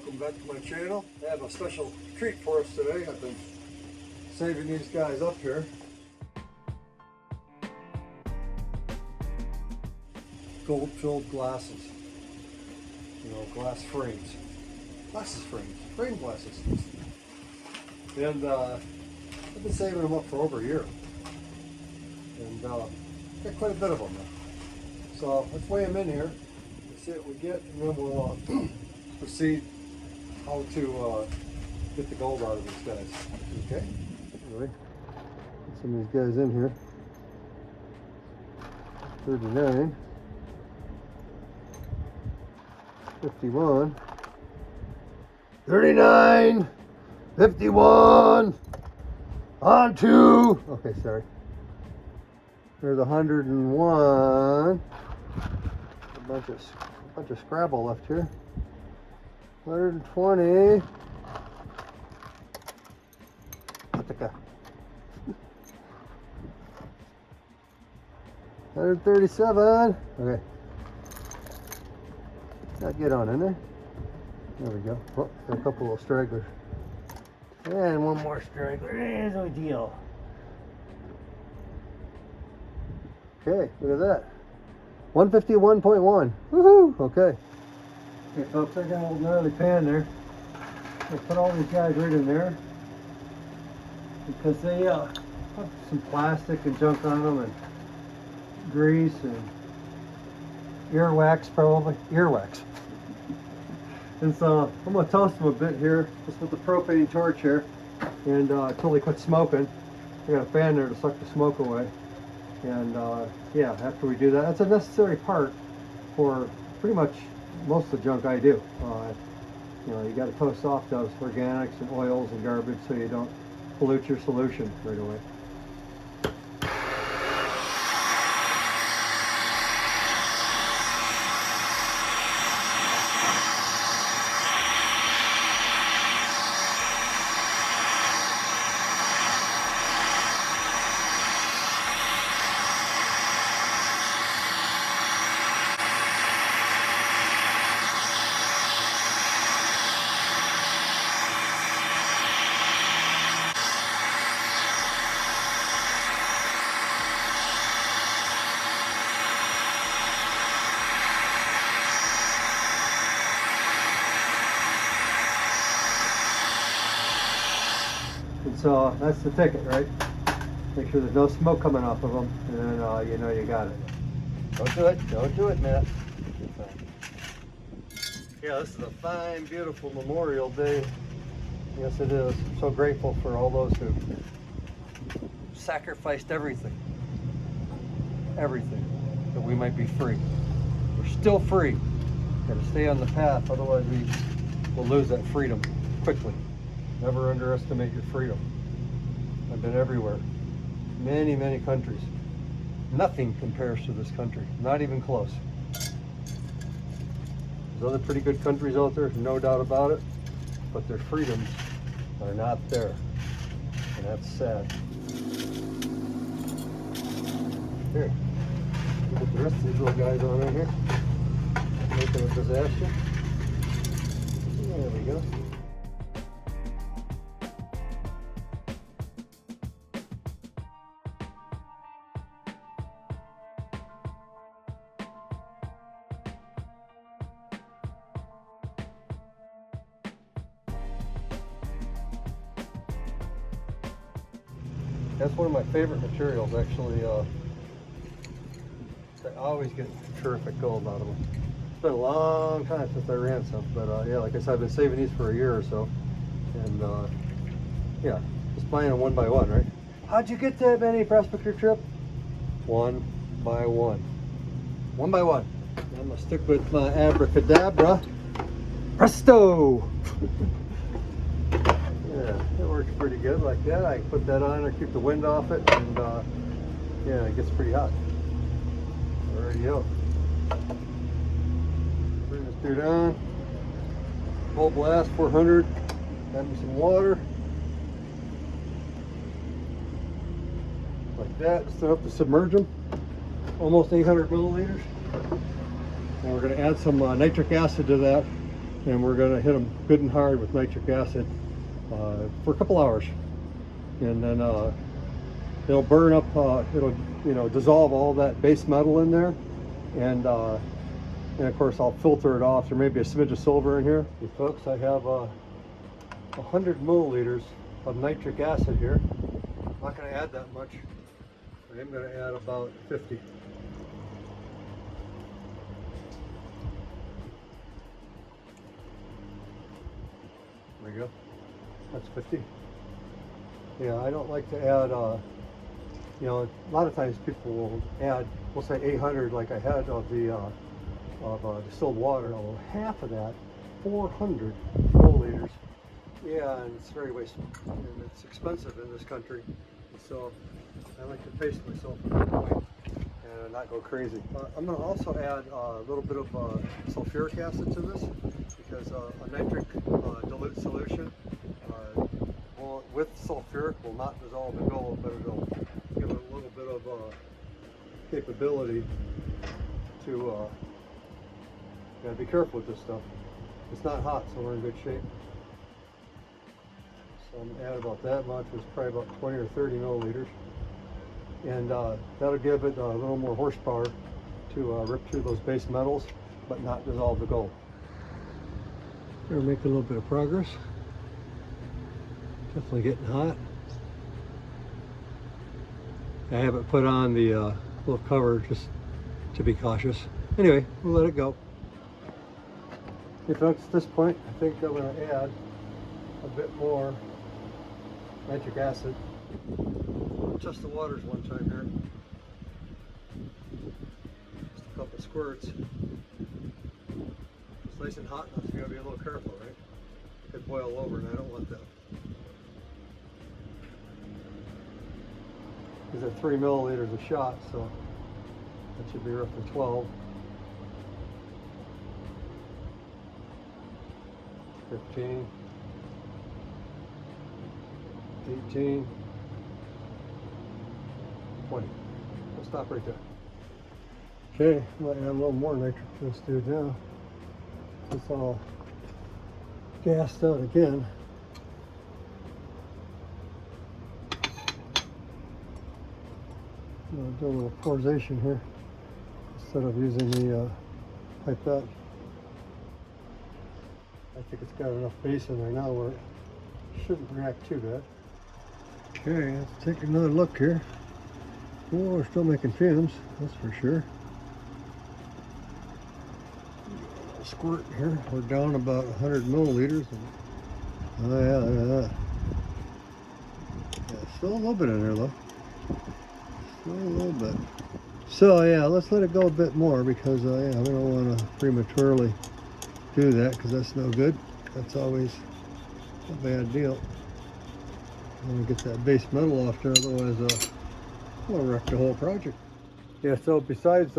welcome back to my channel. I have a special treat for us today. I've been saving these guys up here. Gold-filled glasses. You know, glass frames. Glasses frames. Frame glasses. And I've been saving them up for over a year. And got quite a bit of them now. So let's weigh them in here. See what we get, and then we'll proceed how to get the gold out of these guys. Okay? Anyway, get some of these guys in here. 39, 51, 39, 51, on to, okay, sorry. There's 101. A bunch of Scrabble left here. 120. 137. Okay. Got get on in there. There we go. Oh, got a couple of stragglers. And one more straggler. There's no deal. Okay, look at that. 151.1. Woohoo! Okay. Okay, folks, I got a little gnarly pan there. I put all these guys right in there because they have some plastic and junk on them, and grease and earwax, probably earwax. And so I'm going to toast them a bit here, just with the propane torch here, and until they quit smoking. I got a fan there to suck the smoke away. And yeah, after we do that, that's a necessary part for pretty much most of the junk I do. You know, you got to toast off those organics and oils and garbage so you don't pollute your solution right away. And so that's the ticket, right? Make sure there's no smoke coming off of them, and then you know you got it. Don't do it, Matt. Yeah, this is a fine, beautiful Memorial Day. Yes, it is. I'm so grateful for all those who sacrificed everything that we might be free. We're still free. Got to stay on the path, otherwise we will lose that freedom quickly. Never underestimate your freedom. I've been everywhere. Many, many countries. Nothing compares to this country. Not even close. There's other pretty good countries out there, no doubt about it. But their freedoms are not there. And that's sad. Here. Put the rest of these little guys on in here. Making a disaster. There we go. That's one of my favorite materials, actually. I always get terrific gold out of them. It's been a long time since I ran some, but yeah, like I said, I've been saving these for a year or so. And yeah, just buying them one by one, right? How'd you get that many, Prospector Tripp? One by one. One by one. I'm gonna stick with my abracadabra. Presto! Yeah, it works pretty good like that. I can put that on or keep the wind off it, and yeah, it gets pretty hot. Alrighty-o. Bring this dude on. Full blast, 400. Add me some water. Like that, just enough to submerge them. Almost 800 milliliters. And we're going to add some nitric acid to that and we're going to hit them good and hard with nitric acid for a couple hours, and then it'll burn up, it'll dissolve all that base metal in there, and of course I'll filter it off. There may be a smidge of silver in here. Hey folks, I have 100 milliliters of nitric acid here. I'm not going to add that much. I am going to add about 50. There we go. That's 50. Yeah, I don't like to add, a lot of times people will add, we'll say 800 like I had of the distilled water. Well, half of that, 400 milliliters. Yeah, and it's very wasteful, and it's expensive in this country. So I like to pace myself at that point and not go crazy. I'm going to also add a little bit of sulfuric acid to this, because a nitric dilute solution with sulfuric will not dissolve the gold, but it'll give it a little bit of capability to be careful with this stuff. It's not hot, so we're in good shape. So I'm going to add about that much. It's probably about 20 or 30 milliliters. And that'll give it a little more horsepower to rip through those base metals, but not dissolve the gold. We're making a little bit of progress. Definitely getting hot. I have it put on the little cover just to be cautious. Anyway, we'll let it go. Hey folks, at this point, I think I'm going to add a bit more nitric acid. I'll test the waters one time here. Just a couple squirts. It's nice and hot enough, so you gotta be a little careful, right? It could boil over, and I don't want that. These are 3 milliliters a shot, so that should be roughly 12. 15. 18. 20. We'll stop right there. Okay, might add a little more nitric to this dude now. It's all gassed out again. I'm doing a little porization here instead of using the pipette. I think it's got enough base in there now where it shouldn't react too bad. Okay, let's take another look here. Oh, we're still making fumes, that's for sure. Squirt here. We're down about 100 milliliters. Oh yeah, look at that. Yeah, still a little bit in there though. Still a little bit. So yeah, let's let it go a bit more, because yeah, we don't want to prematurely do that, because that's no good. That's always a bad deal. I want to get that base metal off there, otherwise we'll wreck the whole project. Yeah, so besides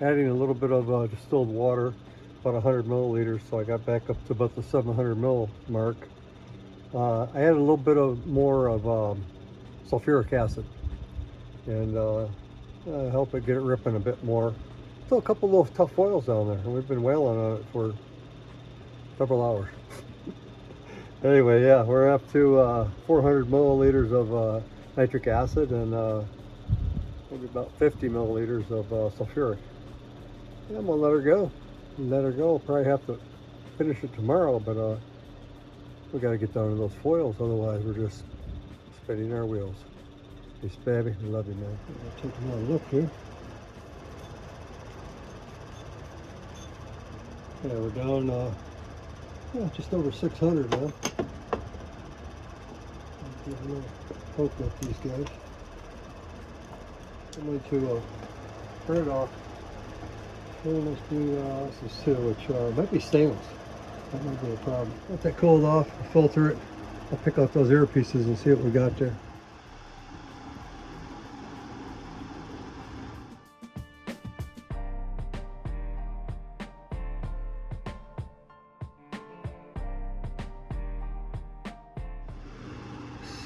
adding a little bit of distilled water, about 100 milliliters, so I got back up to about the 700 mil mark. I added a little bit of more of sulfuric acid, and help it get it ripping a bit more. Still a couple of little tough oils down there, and we've been wailing on it for several hours. Anyway, yeah, we're up to 400 milliliters of nitric acid, and maybe about 50 milliliters of sulfuric. Yeah, I'm gonna let her go. Let her go. We'll probably have to finish it tomorrow, but we got to get down to those foils, otherwise we're just spinning our wheels. Hey, Spabby, I love you, man. I'll take another look here. Yeah, we're down just over 600 now. I'll give a little poke at these guys. I'm going to turn it off. Let's do this is too, which might be stainless. That might be a problem. Let that cool off, I'll filter it. I'll pick out those earpieces and see what we got there.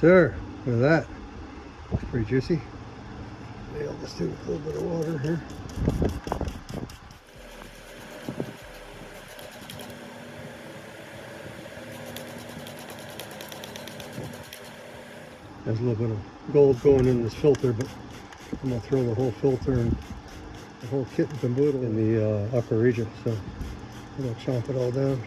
Sir, look at that. Looks pretty juicy. Maybe I'll just do a little bit of water here. there's a little bit of gold going in this filter, but I'm gonna throw the whole filter and the whole kit and caboodle in the aqua regia, so I'm gonna chomp it all down.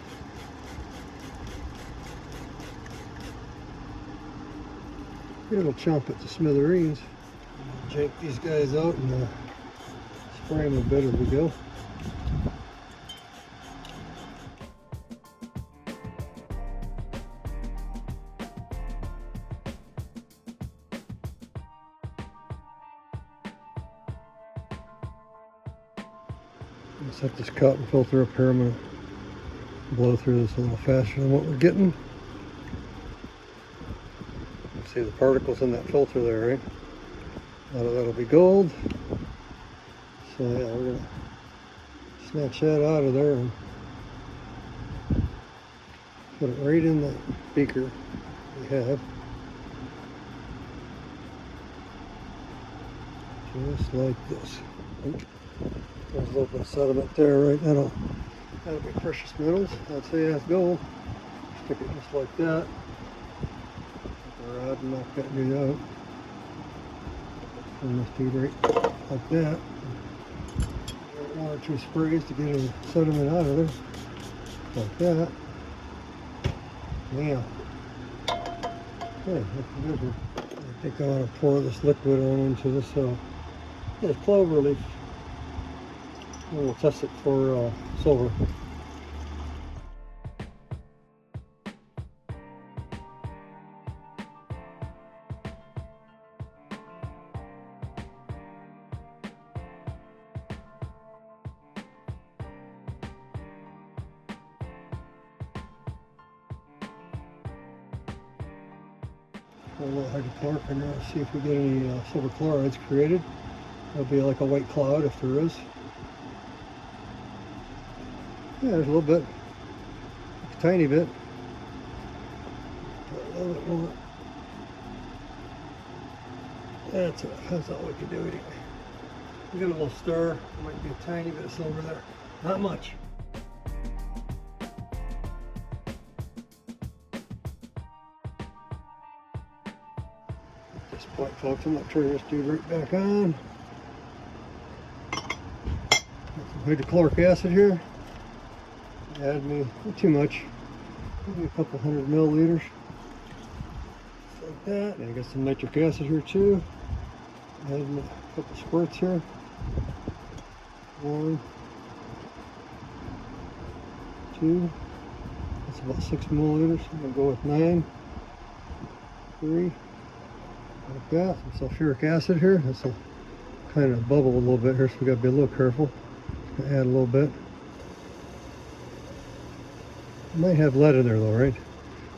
It'll chomp it to smithereens. Jank these guys out and spray them a bit as we go. Set this cotton filter up here. I'm going to blow through this a little faster than what we're getting. You see the particles in that filter there, right? A lot of that'll be gold. So yeah, we're going to snatch that out of there and put it right in the beaker we have. Just like this. Oops. There's a little bit of sediment there, right? That'll be precious metals. I'd say that's gold. Stick it just like that. Take the rod and knock that dude out. Turn this dude right like that. Give it 1 or 2 sprays to get any sediment out of there. Like that. Now. Okay, looking good here. I think I want to pour this liquid on into this clover leaf. And we'll test it for silver. A little hydrochloric in there to see if we get any silver chlorides created. There'll be like a white cloud if there is. Yeah, there's a little bit, a tiny bit, a little bit more. That's all we can do anyway. We got a little stir, might be a tiny bit of silver there, not much. At this point, folks, I'm going to turn this dude right back on. Got some hydrochloric acid here. Add me not too much, maybe a couple 100 milliliters, just like that. And I got some nitric acid here too. Add me a couple squirts here. 1, 2. That's about 6 milliliters. I'm gonna go with 9, 3, like that. Some sulfuric acid here. This will kind of bubble a little bit here, so we got to be a little careful. Just gonna add a little bit. Might have lead in there though, right?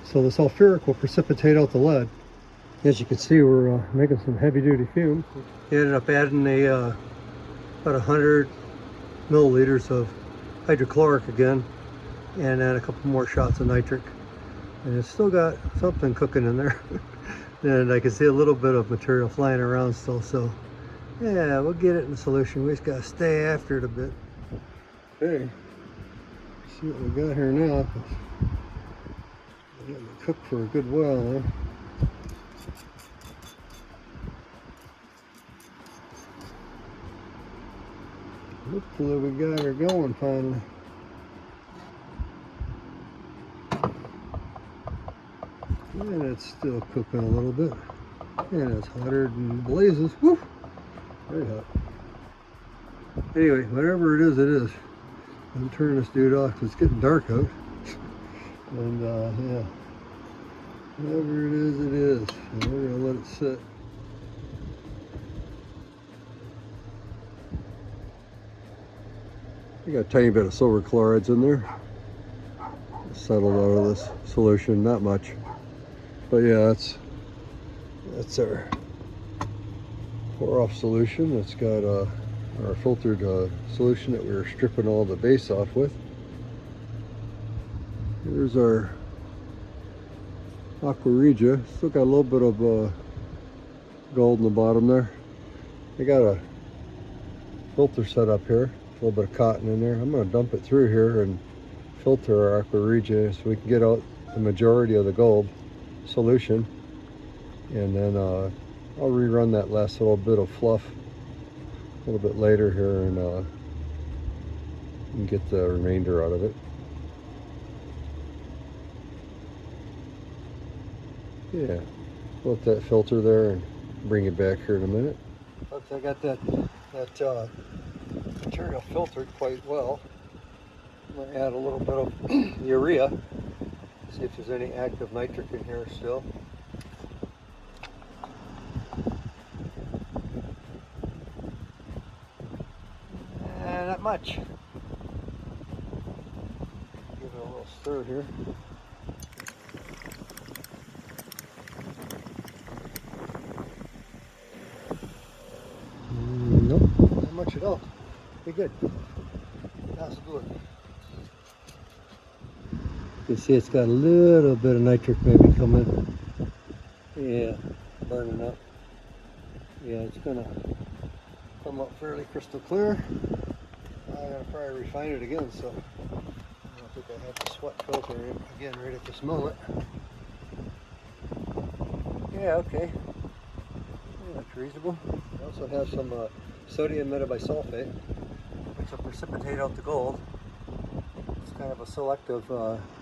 So the sulfuric will precipitate out the lead. As you can see, we're making some heavy-duty fumes. We ended up adding about 100 milliliters of hydrochloric again, and then a couple more shots of nitric. And it's still got something cooking in there. And I can see a little bit of material flying around still, so yeah, we'll get it in solution. We just gotta stay after it a bit. Okay. See what we got here now. We're getting it cooked for a good while now. Hopefully we got her going finally. And it's still cooking a little bit. And it's hotter than blazes. Woo! Very hot. Anyway, whatever it is, it is. I'm turning this dude off because it's getting dark out. And yeah, whatever it is, it is. And we're gonna let it sit. I got a tiny bit of silver chlorides in there. Settled out of this solution, not much. But yeah, that's our pour off solution. It's got our filtered solution that we were stripping all the base off with. Here's our aqua regia. Still got a little bit of gold in the bottom there. I got a filter set up here, a little bit of cotton in there. I'm going to dump it through here and filter our aqua regia so we can get out the majority of the gold solution. and then I'll rerun that last little bit of fluff a little bit later here and get the remainder out of it. Yeah, let that filter there and bring it back here in a minute. Folks, I got that material filtered quite well. I'm going to add a little bit of urea, see if there's any active nitric in here still. Not much. Give it a little stir here. Nope, not much at all. Be good. That's good. You can see it's got a little bit of nitric maybe coming. Yeah, burning up. Yeah, it's gonna come up fairly crystal clear. I'm gonna probably refine it again, so I don't think I have the sweat filter in again right at this moment. Yeah, okay. Yeah, that's reasonable. I also have some sodium metabisulfate, which will precipitate out the gold. It's kind of a selective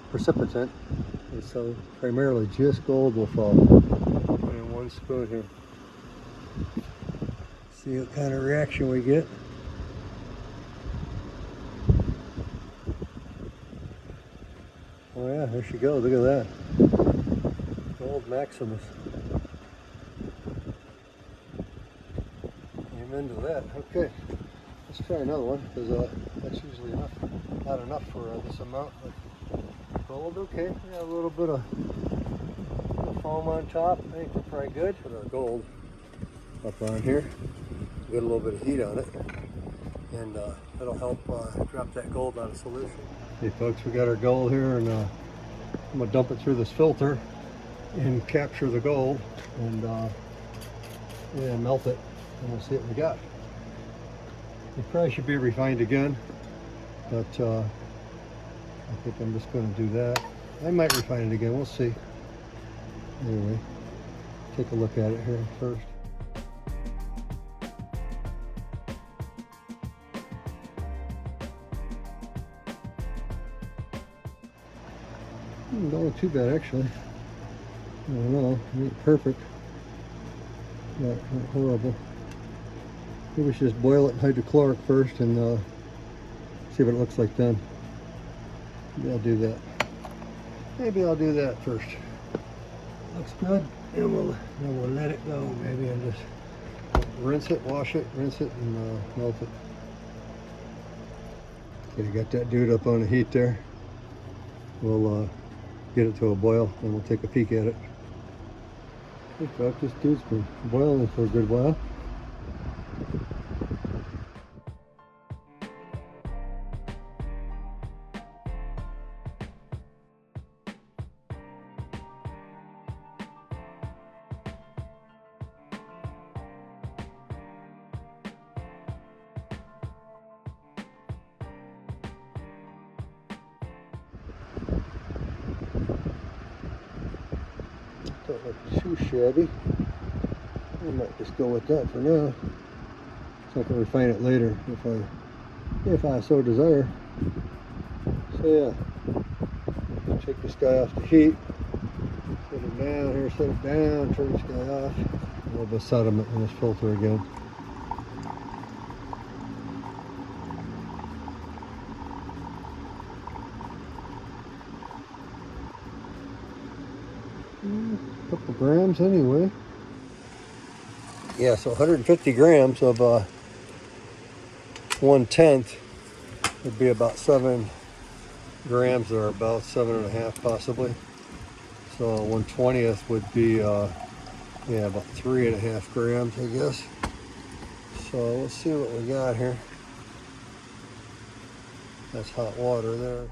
precipitant, and so primarily just gold will fall. Put in 1 spoon here. See what kind of reaction we get. Oh yeah, there she goes. Look at that. Gold Maximus. Amen to that. Okay, let's try another one, because that's usually enough. Not enough for this amount of gold. Okay, we got a little bit of foam on top. I think we're probably good. Put our gold up on here. Get a little bit of heat on it, and that'll help drop that gold out of solution. Hey folks, we got our gold here, and I'm gonna dump it through this filter and capture the gold and melt it, and we'll see what we got. It probably should be refined again, but I think I'm just going to do that. I might refine it again, we'll see. Anyway, take a look at it here first. Don't look too bad actually. I don't know, it ain't perfect. Not horrible. Maybe we should just boil it in hydrochloric first and see what it looks like then. Maybe I'll do that. Maybe I'll do that first. Looks good, and we'll let it go maybe, and just rinse it, wash it, rinse it, and melt it. Okay, got that dude up on the heat there. We'll get it to a boil, and we'll take a peek at it. Hey folks, this dude's been boiling for a good while. Don't look too shabby. I might just go with that for now, so I can refine it later if I so desire. So yeah, take this guy off the heat, set it down here, set it down, turn this guy off. A little bit of sediment in this filter again. A couple grams anyway. Yeah, so 150 grams of 1/10 would be about 7 grams, or about 7.5 possibly. So 1/20th would be yeah, about 3.5 grams, I guess. So let's see what we got here. That's hot water there.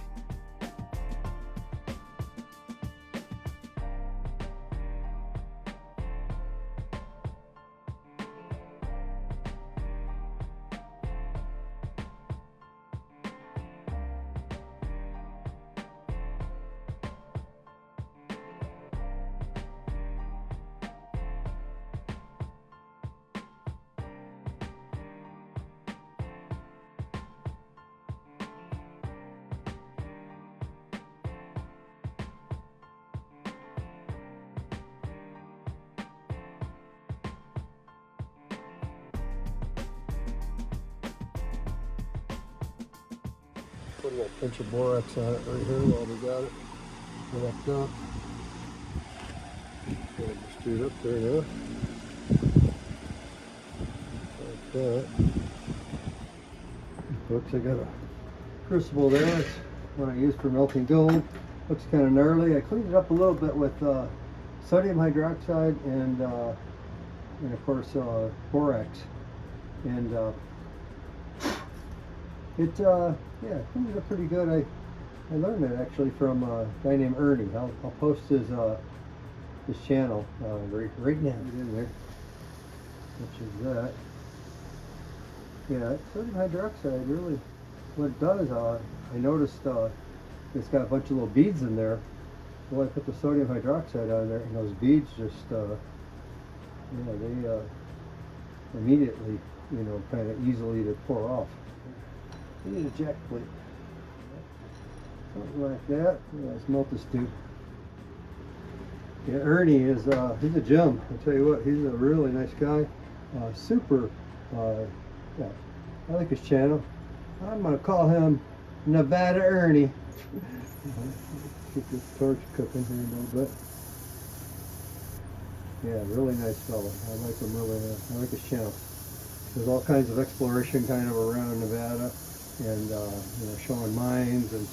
Put a little pinch of borax on it right here while we got it wrapped up. Get it screwed up there now. Like that. Folks, I got a crucible there. It's what I use for melting gold. Looks kind of gnarly. I cleaned it up a little bit with sodium hydroxide and of course borax. And it cleaned it up pretty good. I learned it actually from a guy named Ernie. I'll post his channel right now. It's in there, which is that. Yeah, sodium hydroxide really, what it does, I noticed it's got a bunch of little beads in there. Well, I put the sodium hydroxide on there, and those beads just, they immediately, kind of easily to pour off. You need a jack plate. Something like that. Yeah, let's melt this dude. Yeah, Ernie is, he's a gem. I'll tell you what, he's a really nice guy. Super, yeah, I like his channel. I'm going to call him Nevada Ernie. Keep this torch cooking here a little bit. Yeah, really nice fellow. I like him really. I like his channel. There's all kinds of exploration kind of around Nevada, and showing mines, and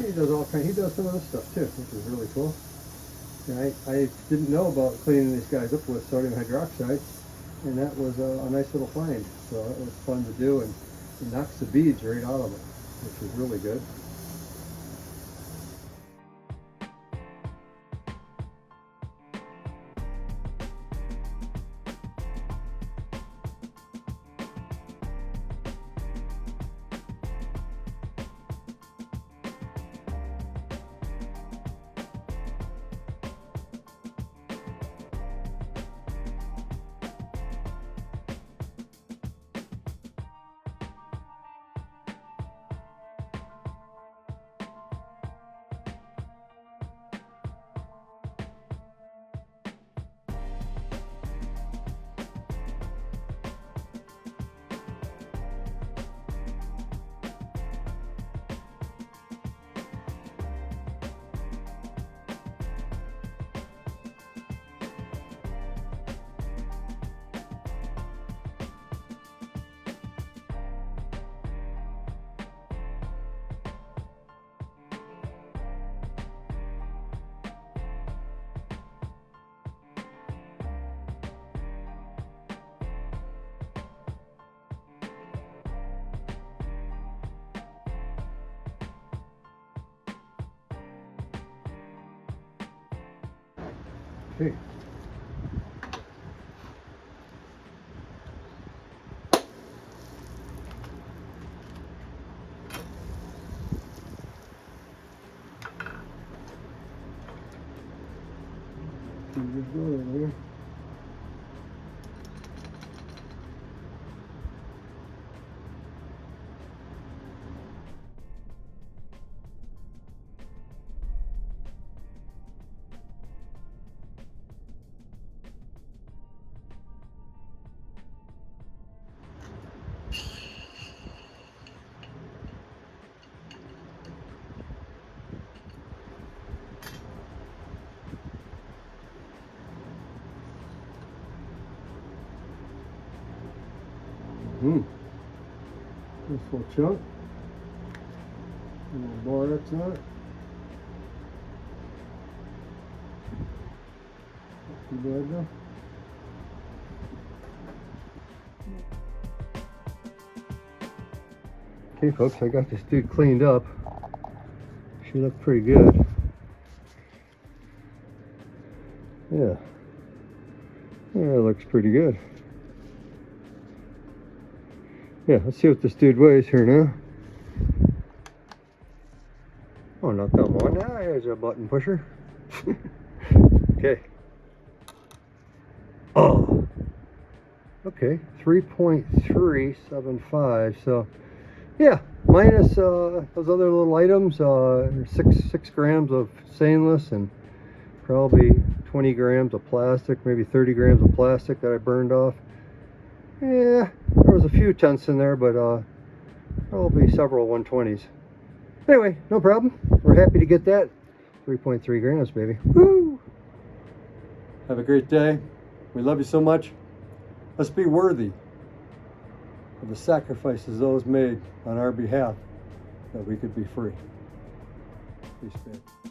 he does all kinds. He does some of this stuff too, which is really cool. And I didn't know about cleaning these guys up with sodium hydroxide, and that was a nice little find. So it was fun to do, and it knocks the beads right out of it, which is really good. Okay. Good going here. This little chunk. A little borax on it. Not too bad though. Okay folks, I got this dude cleaned up. She looked pretty good. Yeah. Yeah, it looks pretty good. Yeah, let's see what this dude weighs here now. Oh, no, come on now. There's a button pusher. Okay. Oh. Okay, 3.375. So, yeah, minus those other little items, 6 grams of stainless and probably 20 grams of plastic, maybe 30 grams of plastic that I burned off. Yeah, there was a few tenths in there, but probably several 120s. Anyway, no problem. We're happy to get that. 3.3 grams, baby. Woo! Have a great day. We love you so much. Let's be worthy of the sacrifices those made on our behalf that we could be free. Peace, man.